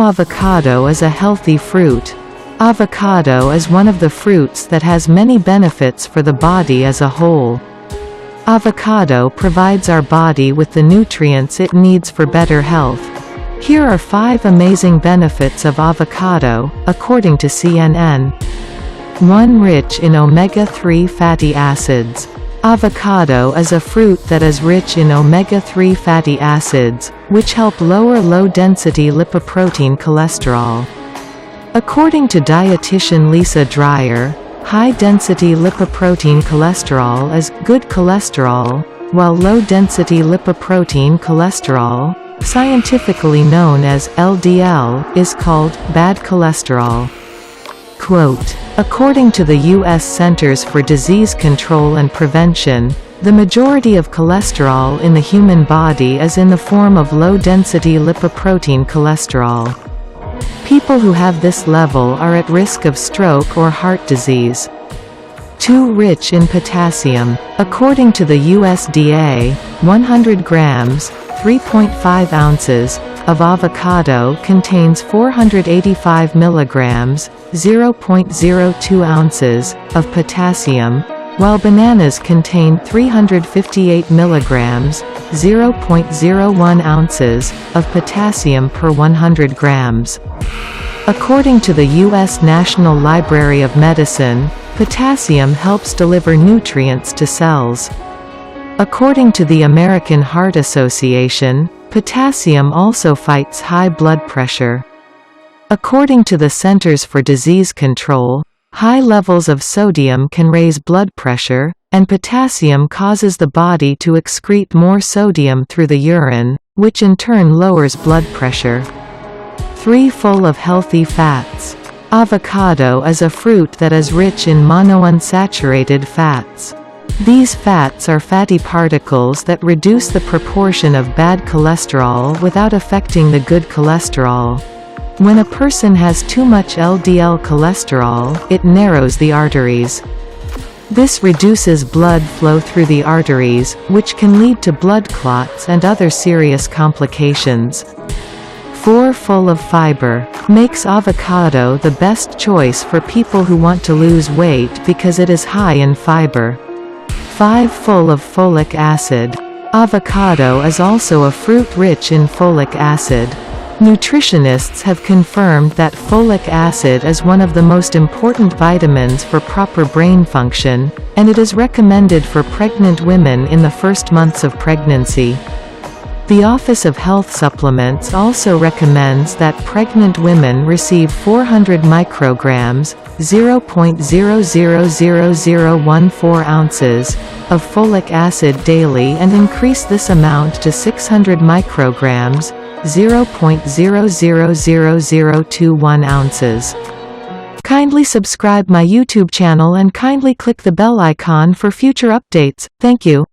avocado is a healthy fruit. Avocado is one of the fruits that has many benefits for the body as a whole. Avocado provides our body with the nutrients it needs for better health. Here are 5 amazing benefits of avocado, according to CNN. 1. Rich in omega-3 fatty acids. Avocado is a fruit that is rich in omega-3 fatty acids, which help lower low-density lipoprotein cholesterol. According to dietitian Lisa Dreyer, high-density lipoprotein cholesterol is good cholesterol, while low-density lipoprotein cholesterol, scientifically known as LDL, is called bad cholesterol. Quote, according to the U.S. Centers for Disease Control and Prevention, the majority of cholesterol in the human body is in the form of low-density lipoprotein cholesterol. People who have this level are at risk of stroke or heart disease. 2. Rich in potassium. According to the USDA, 100 grams, 3.5 ounces, of avocado contains 485 milligrams, 0.02 ounces, of potassium, while bananas contain 358 milligrams, 0.01 ounces, of potassium per 100 grams. According to the U.S. National Library of Medicine, potassium helps deliver nutrients to cells. According to the American Heart Association, potassium also fights high blood pressure. According to the Centers for Disease Control, high levels of sodium can raise blood pressure, and potassium causes the body to excrete more sodium through the urine, which in turn lowers blood pressure. 3. Full of healthy fats. Avocado is a fruit that is rich in monounsaturated fats. These fats are fatty particles that reduce the proportion of bad cholesterol without affecting the good cholesterol. When a person has too much LDL cholesterol, it narrows the arteries. This reduces blood flow through the arteries, which can lead to blood clots and other serious complications. 4. Full of fiber. Makes avocado the best choice for people who want to lose weight because it is high in fiber. 5. Full of folic acid. Avocado is also a fruit rich in folic acid. Nutritionists have confirmed that folic acid is one of the most important vitamins for proper brain function, and it is recommended for pregnant women in the first months of pregnancy. The Office of Health Supplements also recommends that pregnant women receive 400 micrograms, 0.000014 ounces, of folic acid daily and increase this amount to 600 micrograms, 0.000021 ounces. Kindly subscribe my YouTube channel and kindly click the bell icon for future updates. Thank you.